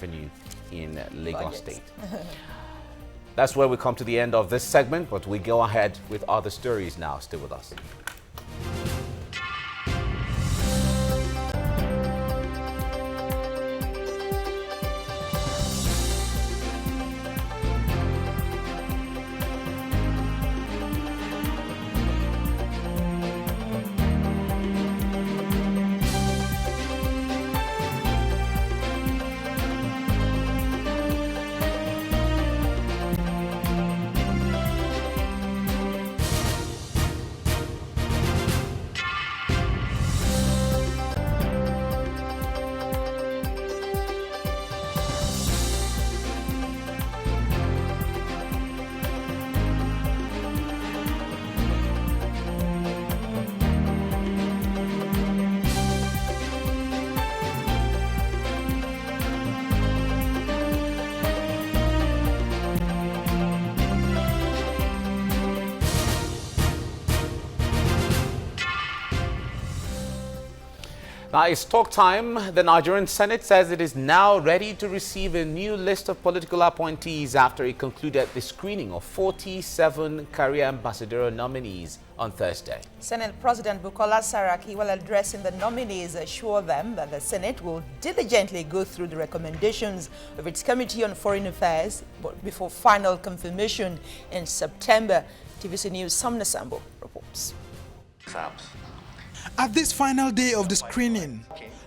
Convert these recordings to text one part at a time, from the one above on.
Avenue in Lagos State. That's where we come to the end of this segment, but we go ahead with other stories now. Stay with us. Now it's talk time. The Nigerian Senate says it is now ready to receive a new list of political appointees after it concluded the screening of 47 career ambassadorial nominees on Thursday. Senate President Bukola Saraki, while addressing the nominees, assured them that the Senate will diligently go through the recommendations of its Committee on Foreign Affairs before final confirmation in September. TVC News' Sumner Sambo reports. At this final day of the screening,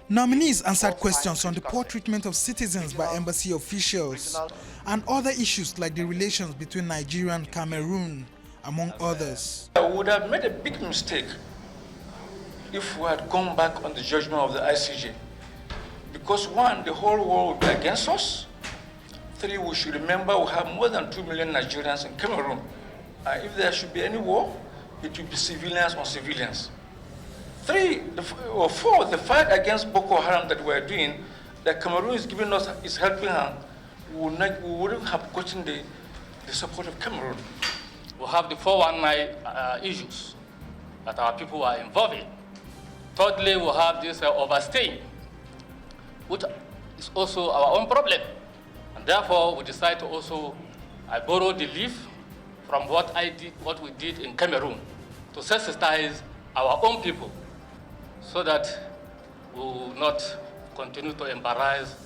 nominees answered questions on the poor treatment of citizens by embassy officials and other issues like the relations between Nigeria and Cameroon, among others. I would have made a big mistake if we had gone back on the judgment of the ICJ. Because one, the whole world would be against us. Three, we should remember we have more than 2 million Nigerians in Cameroon. If there should be any war, it will be civilians on civilians. Four, the fight against Boko Haram that we're doing, that Cameroon is giving us its helping hand, we wouldn't have gotten the support of Cameroon. We have the 419 issues that our people are involved in. Thirdly, we have this overstaying, which is also our own problem. And therefore, we decided to also, I borrowed the leaf from what we did in Cameroon to sensitize our own people, so that we will not continue to embarrass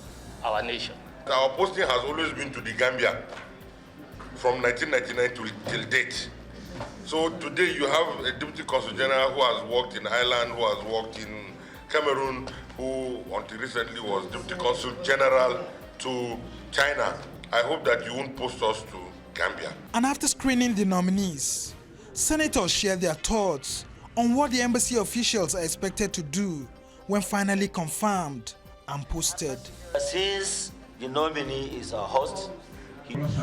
our nation. Our posting has always been to the Gambia from 1999 till date. So today you have a Deputy Consul General who has worked in Ireland, who has worked in Cameroon, who until recently was Deputy Consul General to China. I hope that you won't post us to Gambia. And after screening the nominees, senators shared their thoughts on what the embassy officials are expected to do when finally confirmed and posted. Since the nominee is a host,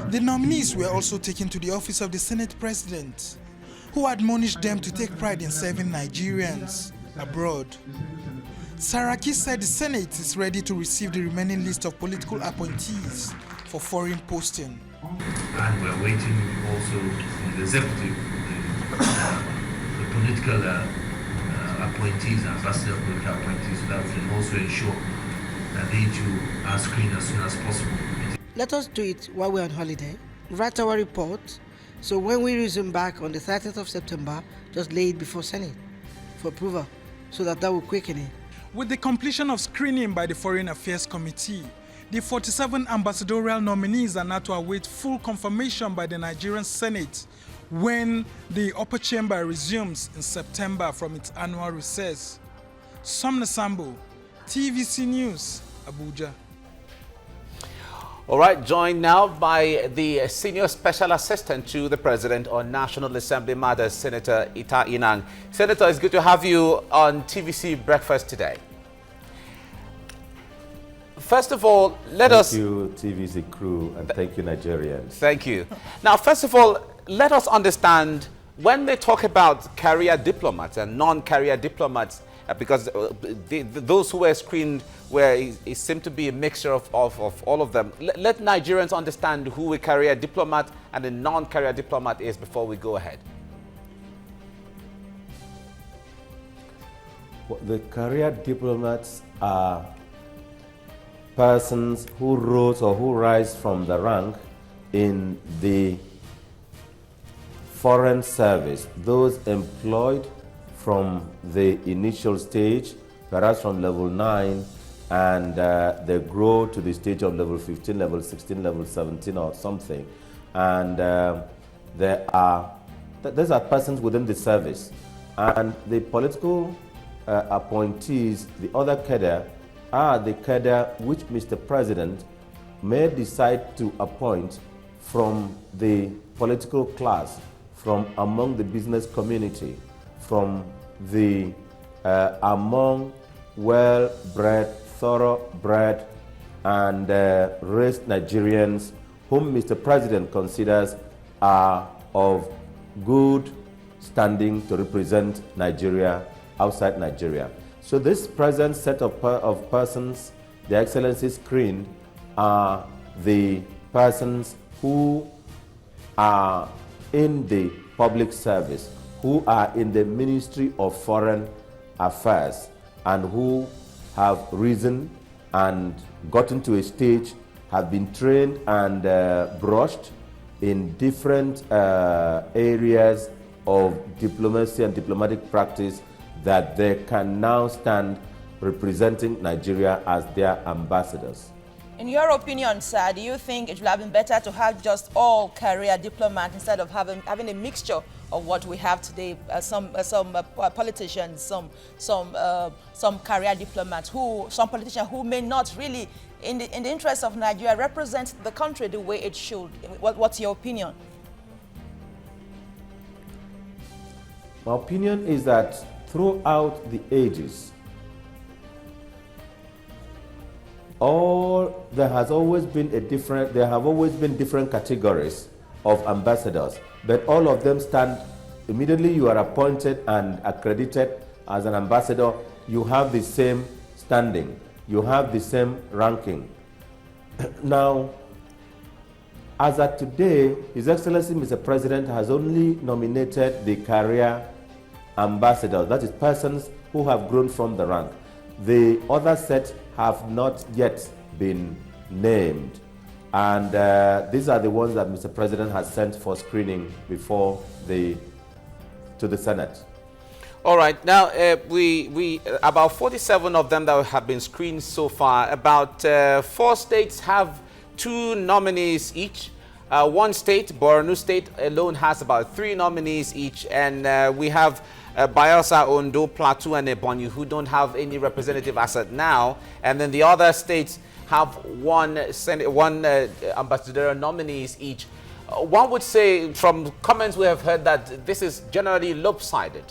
the nominees were also taken to the office of the Senate President, who admonished them to take pride in serving Nigerians abroad. Saraki said the Senate is ready to receive the remaining list of political appointees for foreign posting. And we're waiting also on the executive, the political appointees, ambassador political appointees, so that we can also ensure that they too are screened as soon as possible. Let us do it while we're on holiday, write our report, so when we resume back on the 30th of September, just lay it before Senate for approval, so that will quicken it. With the completion of screening by the Foreign Affairs Committee, the 47 ambassadorial nominees are now to await full confirmation by the Nigerian Senate when the upper chamber resumes in September from its annual recess. Sumner Sambo, TVC News, Abuja. All right, joined now by the Senior Special Assistant to the President on National Assembly Matters, Senator Ita Enang. Senator, it's good to have you on TVC Breakfast today. First of all, Thank you, TVC crew, and thank you, Nigerians. Thank you. Now, first of all, let us understand, when they talk about career diplomats and non-career diplomats, because those who were screened it seemed to be a mixture of all of them. Let Nigerians understand who a career diplomat and a non-career diplomat is before we go ahead. Well, the career diplomats are persons who rose or who rise from the rank in the foreign service, those employed from the initial stage, perhaps from level 9, and they grow to the stage of level 15, level 16, level 17 or something. And these are persons within the service. And the political appointees, the other cadre, are the cadre which Mr. President may decide to appoint from the political class, from among the business community, from the among well-bred, thoroughbred, and raised Nigerians whom Mr. President considers are of good standing to represent Nigeria outside Nigeria. So this present set of persons, the Excellency screened, are the persons who are in the public service, who are in the Ministry of Foreign Affairs, and who have risen and gotten to a stage, have been trained and brushed in different areas of diplomacy and diplomatic practice, that they can now stand representing Nigeria as their ambassadors. In your opinion, sir, do you think it would have been better to have just all career diplomats instead of having a mixture of what we have today? Some politicians, some career diplomats, some politicians who may not really, in the interest of Nigeria, represent the country the way it should. What's your opinion? My opinion is that throughout the ages, there have always been different categories of ambassadors, but all of them stand, immediately you are appointed and accredited as an ambassador, you have the same standing, you have the same ranking. Now, as of today, His Excellency Mr. President has only nominated the career ambassadors, that is persons who have grown from the rank. The other set have not yet been named, and these are the ones that Mr. President has sent for screening to the Senate. All right, now we about 47 of them that have been screened so far. About 4 states have 2 nominees each. One state, Borno State alone, has about 3 nominees each, and we have Bayelsa, Ondo, Plateau, and Ebonyi, who don't have any representative as of now, and then the other states have one ambassadorial nominees each. One would say, from comments we have heard, that this is generally lopsided.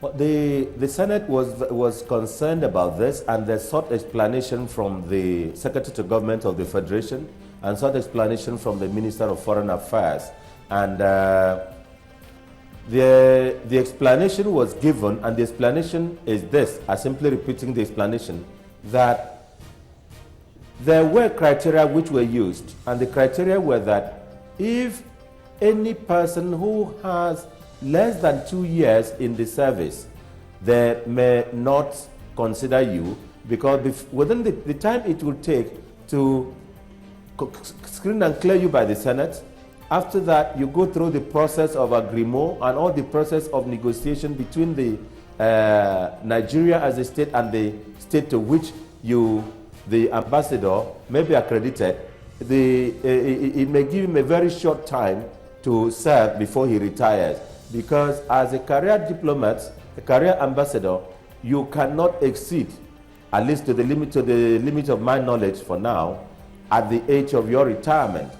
Well, the Senate was concerned about this, and they sought explanation from the Secretary to Government of the Federation and sought explanation from the Minister of Foreign Affairs. And the explanation was given, and the explanation is this, I'm simply repeating the explanation, that there were criteria which were used, and the criteria were that if any person who has less than 2 years in the service, they may not consider you, because within the time it will take to screen and clear you by the Senate, after that you go through the process of agreement and all the process of negotiation between the Nigeria as a state and the state to which the ambassador may be accredited. It may give him a very short time to serve before he retires, because as a career diplomat, a career ambassador, you cannot exceed, at least to the limit of my knowledge for now, at the age of your retirement.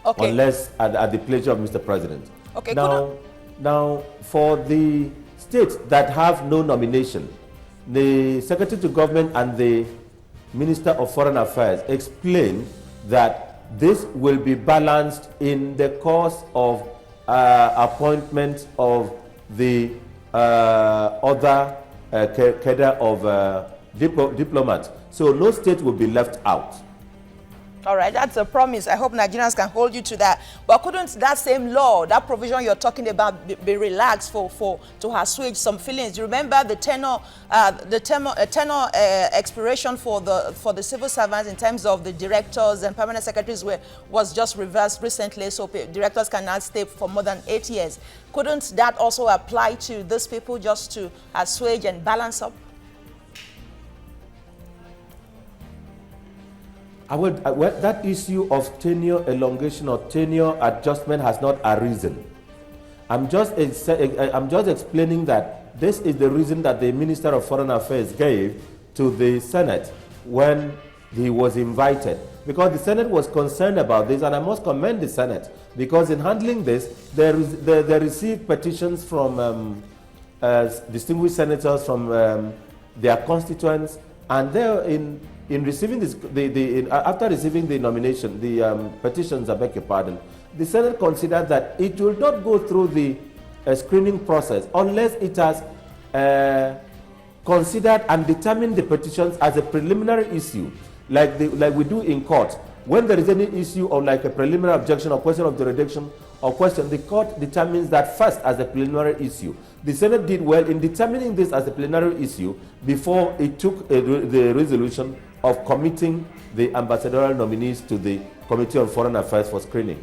Okay. Unless at the pleasure of Mr. President. Okay. Now, for the states that have no nomination, the Secretary to Government and the Minister of Foreign Affairs explained that this will be balanced in the course of appointment of the other cadre of diplomats. So no state will be left out. All right, that's a promise. I hope Nigerians can hold you to that. But couldn't that same law, that provision you're talking about, be relaxed to assuage some feelings? You remember the tenure expiration for the civil servants in terms of the directors and permanent secretaries was just reversed recently, so directors can now stay for more than 8 years. Couldn't that also apply to these people just to assuage and balance up? That issue of tenure elongation or tenure adjustment has not arisen. I'm just explaining that this is the reason that the Minister of Foreign Affairs gave to the Senate when he was invited. Because the Senate was concerned about this, and I must commend the Senate, because in handling this, they received petitions from distinguished senators from their constituents, and in receiving this, after receiving the nomination, the petitions, I beg your pardon, the Senate considered that it will not go through the screening process unless it has considered and determined the petitions as a preliminary issue, like we do in court. When there is any issue or like a preliminary objection or question of jurisdiction or question, the court determines that first as a preliminary issue. The Senate did well in determining this as a plenary issue before it took the resolution of committing the ambassadorial nominees to the Committee on Foreign Affairs for screening.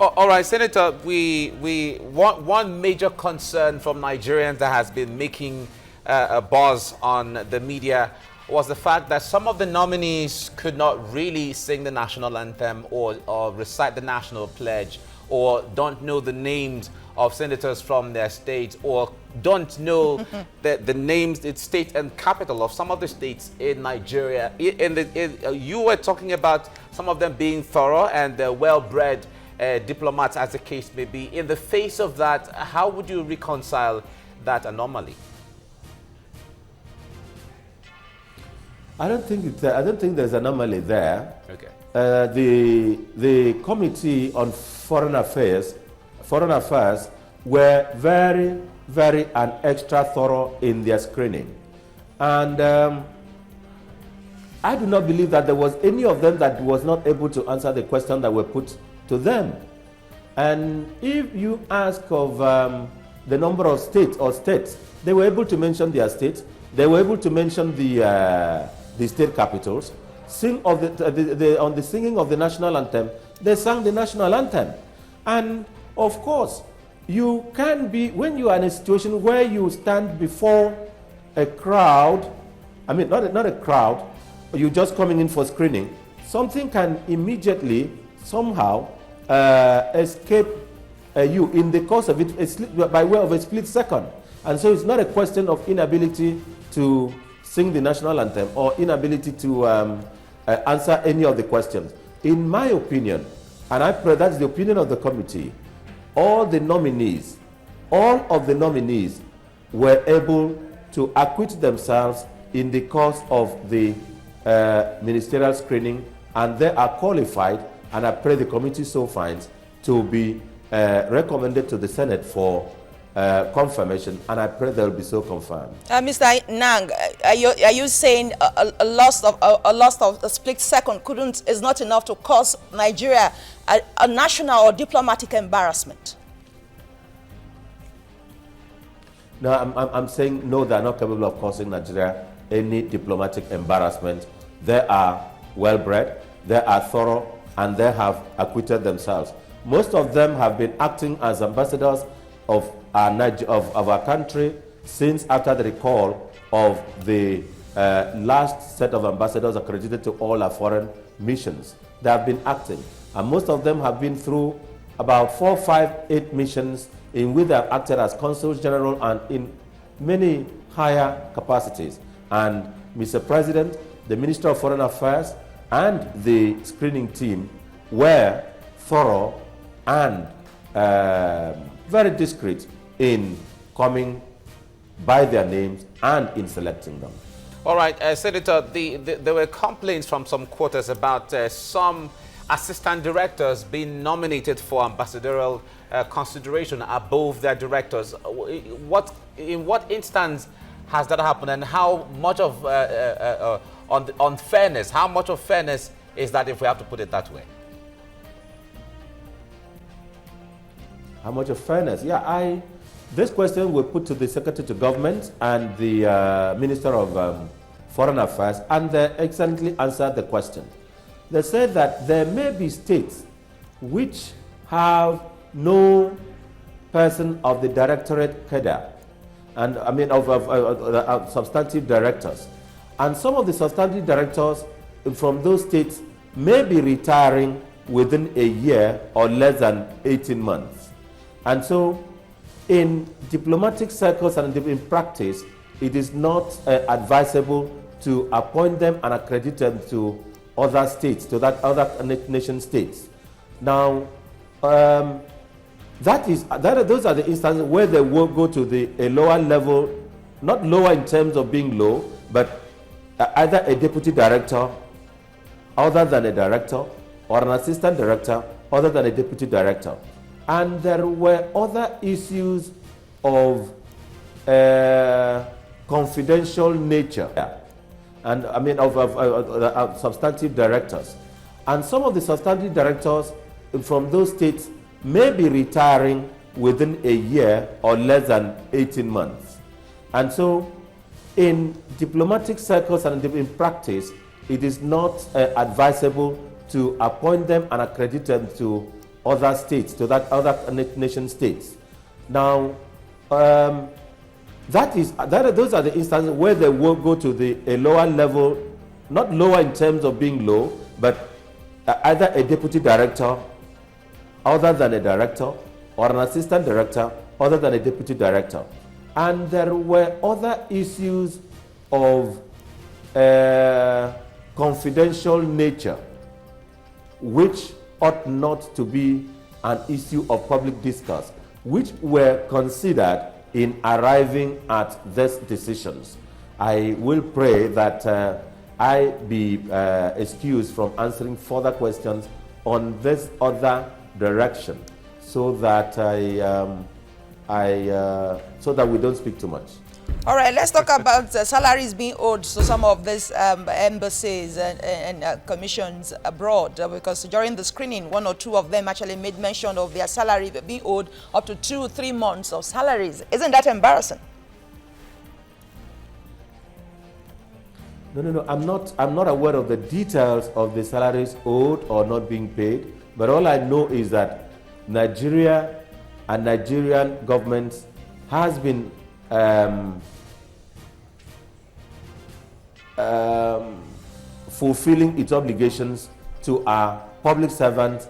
All right, Senator, one major concern from Nigerians that has been making a buzz on the media was the fact that some of the nominees could not really sing the national anthem or recite the national pledge, or don't know the names of senators from their states, or don't know the names, the state and capital of some of the states in Nigeria. You were talking about some of them being thorough and well-bred diplomats, as the case may be. In the face of that, how would you reconcile that anomaly? I don't think there's an anomaly there. Okay. The Committee on Foreign Affairs were very, very and extra thorough in their screening. And I do not believe that there was any of them that was not able to answer the question that were put to them. And if you ask of the number of states, they were able to mention their states. They were able to mention the state capitals. On the singing of the national anthem, they sang the national anthem. And of course, you can be, when you are in a situation where you stand before a crowd, I mean, not a crowd, you're just coming in for screening, something can immediately, somehow, escape you in the course of it, by way of a split second. And so it's not a question of inability to sing the national anthem or inability to answer any of the questions. In my opinion, and I pray that's the opinion of the committee, all of the nominees were able to acquit themselves in the course of the ministerial screening, and they are qualified, and I pray the committee so finds, to be recommended to the Senate for confirmation, and I pray they'll be so confirmed. Mr. Enang, are you saying a loss of a split second is not enough to cause Nigeria a national or diplomatic embarrassment? No, I'm saying no, they're not capable of causing Nigeria any diplomatic embarrassment. They are well-bred, they are thorough, and they have acquitted themselves. Most of them have been acting as ambassadors of our country since after the recall of the last set of ambassadors accredited to all our foreign missions. They have been acting, and most of them have been through about 4, 5, 8 missions in which they have acted as consuls general and in many higher capacities. And Mr. President, the Minister of Foreign Affairs, and the screening team were thorough and very discreet in coming by their names and in selecting them. All right, Senator, there were complaints from some quarters about some assistant directors being nominated for ambassadorial consideration above their directors. In what instance has that happened, and how much of unfairness, how much of fairness is that, if we have to put it that way? How much of fairness? Yeah, this question will put to the Secretary to Government and the Minister of Foreign Affairs, and they excellently answered the question. They said that there may be states which have no person of the directorate cadre, and I mean of substantive directors. And some of the substantive directors from those states may be retiring within a year or less than 18 months. And so in diplomatic circles and in practice, it is not advisable to appoint them and accredit them to other states, to that other nation states. Now, those are the instances where they will go to a lower level, not lower in terms of being low, but either a deputy director other than a director, or an assistant director other than a deputy director. And there were other issues of confidential nature, and I mean of substantive directors. And some of the substantive directors from those states may be retiring within a year or less than 18 months. And so in diplomatic circles and in practice, it is not advisable to appoint them and accredit them to other states, to that other nation states. Now, those are the instances where they will go to a lower level, not lower in terms of being low, but either a deputy director other than a director, or an assistant director other than a deputy director. And there were other issues of confidential nature which ought not to be an issue of public discourse, which were considered in arriving at these decisions. I will pray that I be excused from answering further questions on this other direction, so that so that we don't speak too much. All right, let's talk about salaries being owed to some of these embassies and commissions abroad, because during the screening, one or two of them actually made mention of their salary being owed up to 2-3 months of salaries. Isn't that embarrassing? No. I'm not aware of the details of the salaries owed or not being paid. But all I know is that Nigeria and Nigerian government has been fulfilling its obligations to our public servants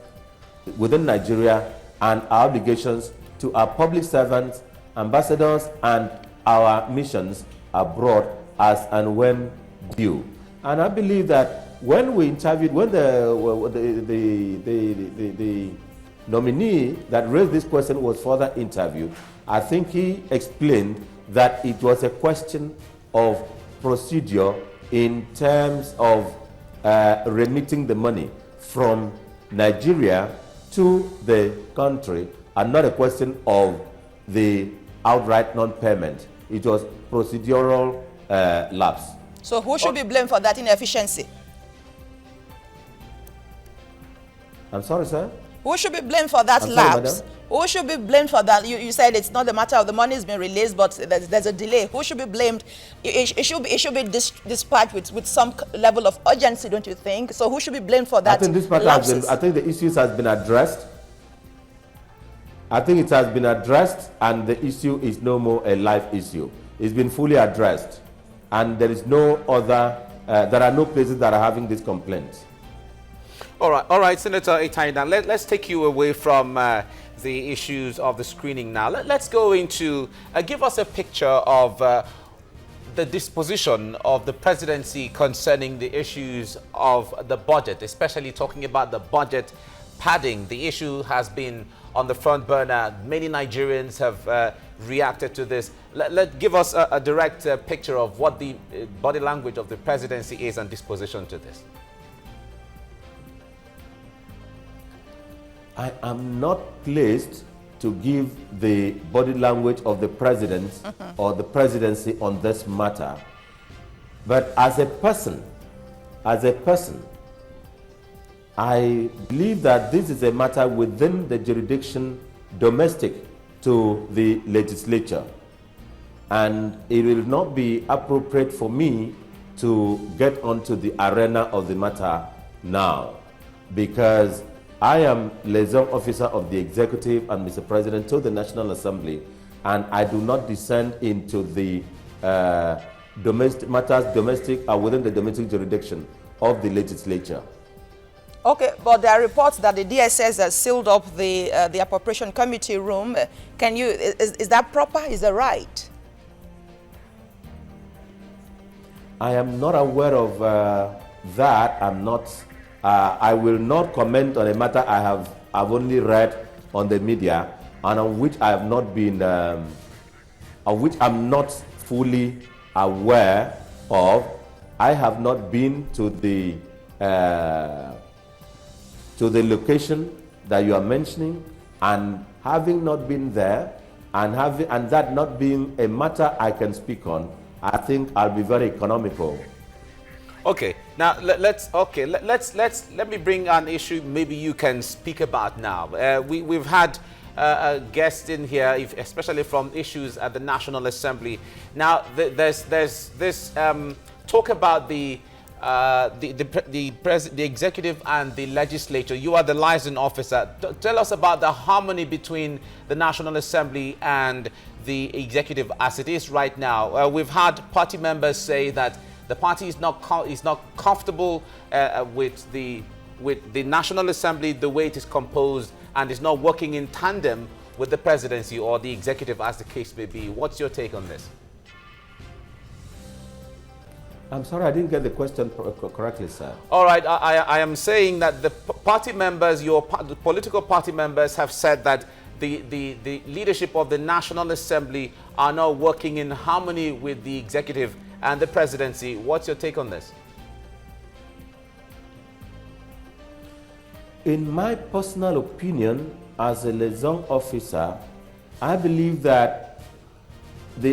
within Nigeria and our obligations to our public servants, ambassadors, and our missions abroad as and when due. And I believe that when we interviewed, when the nominee that raised this question was further interviewed, I think he explained that it was a question of procedure in terms of remitting the money from Nigeria to the country, and not a question of the outright non-payment. It was procedural lapse. So who should be blamed for that inefficiency? I'm sorry, sir? Who should be blamed for that lapse? Who should be blamed for that? You said it's not a matter of the money has been released, but there's a delay. Who should be blamed? It should be dispatched with some level of urgency, don't you think? So who should be blamed for that? I think this matter has been, I think the issues has been addressed. I think it has been addressed, and the issue is no more a live issue. It's been fully addressed, and there is no other. There are no places that are having this complaint. All right, Senator Ita Enang, let's take you away from the issues of the screening now. Let's go into, give us a picture of the disposition of the presidency concerning the issues of the budget, especially talking about the budget padding. The issue has been on the front burner. Many Nigerians have reacted to this. Give us a direct picture of what the body language of the presidency is and disposition to this. I am not placed to give the body language of the president or the presidency on this matter. But as a person, I believe that this is a matter within the jurisdiction domestic to the legislature, and it will not be appropriate for me to get onto the arena of the matter now, because I am liaison officer of the executive and Mr. President to the National Assembly, and I do not descend into the domestic matters within the domestic jurisdiction of the legislature. Okay, but there are reports that the DSS has sealed up the appropriation committee room. Can you, is that proper? Is that right? I am not aware of that. I will not comment on a matter I've only read on the media and on which I have not been, of which I'm not fully aware of. I have not been to the location that you are mentioning, and having not been there, and that not being a matter I can speak on, I think I'll be very economical. Okay, now let me bring an issue maybe you can speak about now. We've had a guest in here, especially from issues at the National Assembly. Now there's this talk about the executive and the legislature. You are the liaison officer. Tell us about the harmony between the National Assembly and the executive as it is right now. We've had party members say that the party is not comfortable with the National Assembly the way it is composed, and is not working in tandem with the presidency or the executive, as the case may be. What's your take on this? I'm sorry, I didn't get the question correctly, sir. All right, I am saying that the party members, the political party members, have said that the leadership of the National Assembly are now working in harmony with the executive and the presidency. What's your take on this? In my personal opinion, as a liaison officer, I believe that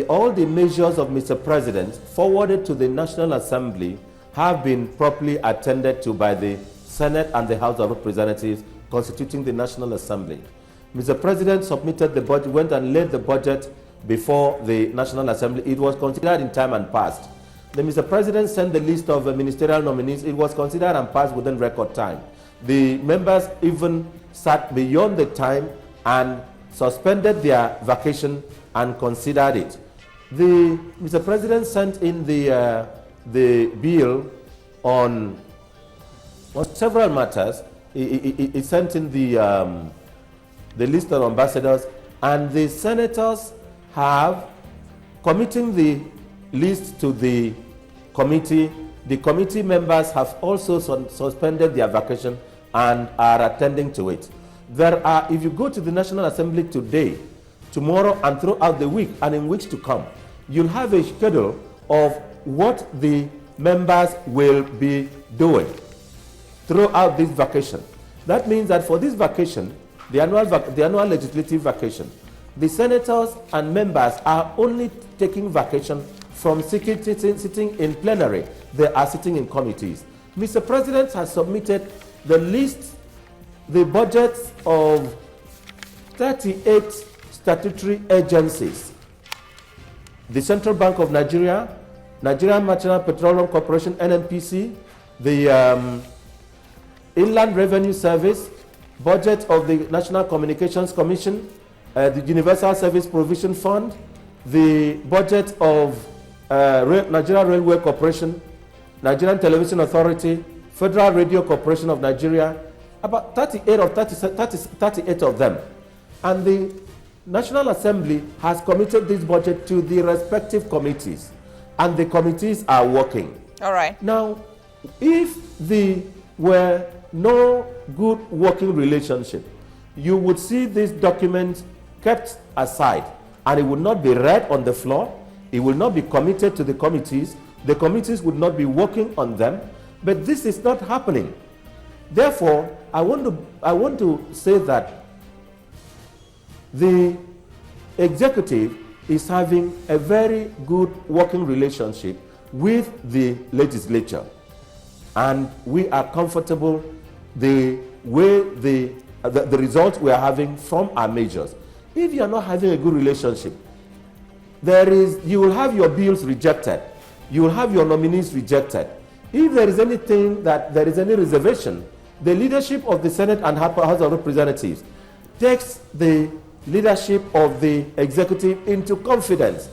all the measures of Mr. President forwarded to the National Assembly have been properly attended to by the Senate and the House of Representatives constituting the National Assembly. Mr. President submitted the budget, went and laid the budget before the National Assembly. It was considered in time and passed. Then Mr. President sent the list of ministerial nominees. It was considered and passed within record time. The members even sat beyond the time and suspended their vacation and considered it. Mr. President sent in the bill on several matters. He sent in the list of ambassadors, and the senators have committing the list to the committee. The committee members have also suspended their vacation and are attending to it. If you go to the National Assembly today, tomorrow, and throughout the week and in weeks to come, you'll have a schedule of what the members will be doing throughout this vacation. That means that for this vacation, the annual legislative vacation, the senators and members are only taking vacation from sitting in plenary. They are sitting in committees. Mr. President has submitted the list, the budgets of 38 statutory agencies: the Central Bank of Nigeria, Nigerian National Petroleum Corporation, NNPC, the Inland Revenue Service, budget of the National Communications Commission, the Universal Service Provision Fund, the budget of Nigeria Railway Corporation, Nigerian Television Authority, Federal Radio Corporation of Nigeria, about 38 of them. And the National Assembly has committed this budget to the respective committees, and the committees are working. All right. Now, if there were no good working relationship, you would see this document kept aside, and it would not be read on the floor. It will not be committed to the committees. The committees would not be working on them. But this is not happening. Therefore, I want to say that the executive is having a very good working relationship with the legislature, and we are comfortable the way the results we are having from our measures. If you are not having a good relationship, you will have your bills rejected. You will have your nominees rejected. If there is anything that there is any reservation, the leadership of the Senate and House of Representatives takes the leadership of the executive into confidence.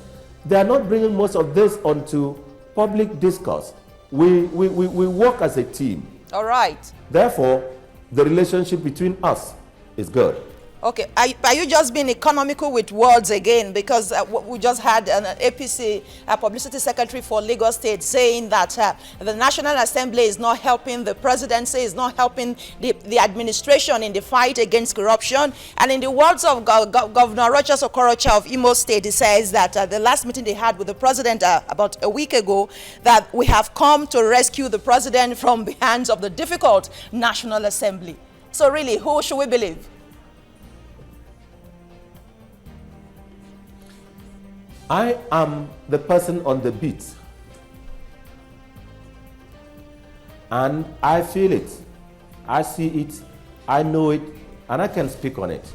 They are not bringing most of this onto public discourse. We work as a team. All right. Therefore, the relationship between us is good. Okay, are you just being economical with words again? Because we just had an APC publicity secretary for Lagos State saying that the National Assembly is not helping the presidency, is not helping the administration in the fight against corruption. And in the words of Governor Rochas Okorocha of Imo State, he says that the last meeting they had with the president about a week ago, that we have come to rescue the president from the hands of the difficult National Assembly. So really, who should we believe? I am the person on the beat, and I feel it, I see it, I know it, and I can speak on it.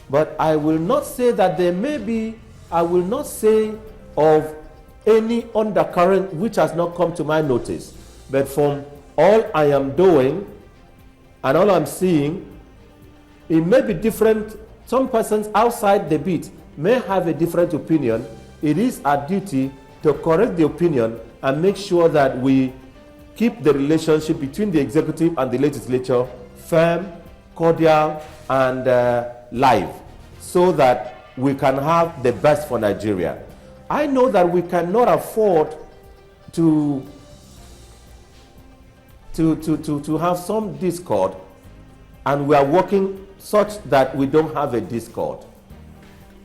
But I will not say that there may be, I will not say of any undercurrent which has not come to my notice. But from all I am doing and all I'm seeing, it may be different. Some persons outside the beat may have a different opinion. It is our duty to correct the opinion and make sure that we keep the relationship between the executive and the legislature firm, cordial, and live, so that we can have the best for Nigeria. I know that we cannot afford to have some discord, and we are working such that we don't have a discord.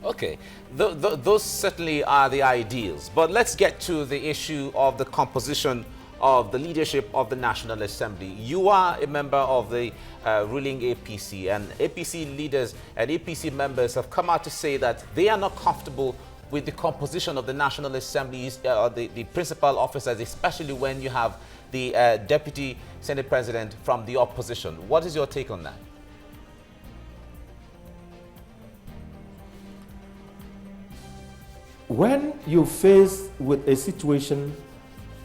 Okay, those certainly are the ideals. But let's get to the issue of the composition of the leadership of the National Assembly. You are a member of the ruling APC, and APC leaders and APC members have come out to say that they are not comfortable with the composition of the National Assembly's, the principal officers, especially when you have the Deputy Senate President from the opposition. What is your take on that? When you face with a situation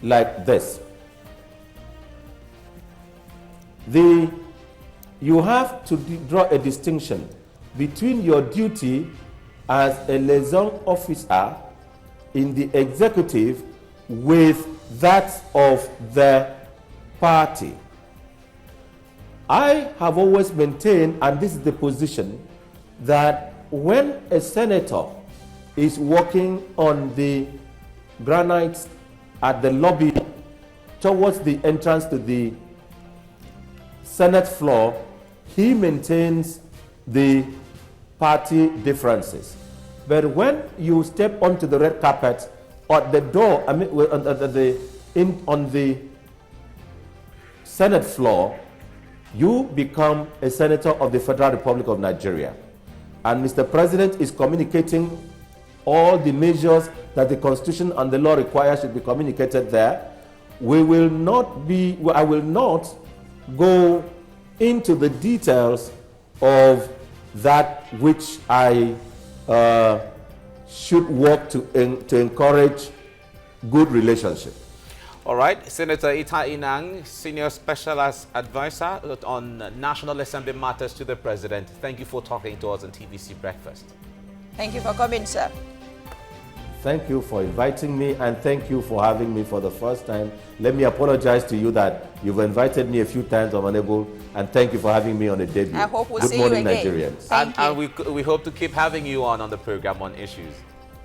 like this, you have to draw a distinction between your duty as a liaison officer in the executive with that of the party. I have always maintained, and this is the position, that when a senator is working on the granites at the lobby towards the entrance to the Senate floor, he maintains the party differences. But when you step onto the red carpet or the door, on the Senate floor, you become a senator of the Federal Republic of Nigeria. And Mr. President is communicating all the measures that the Constitution and the law require should be communicated there. I will not go into the details of that which I should work to encourage good relationship. All right, Senator Ita Enang, Senior Special Advisor on National Assembly Matters to the President. Thank you for talking to us on TVC Breakfast. Thank you for coming, sir. Thank you for inviting me, and thank you for having me for the first time. Let me apologize to you that you've invited me a few times, I'm unable, and thank you for having me on a debut. I hope we'll Good see morning, you again. Nigerians. And we hope to keep having you on the program on issues.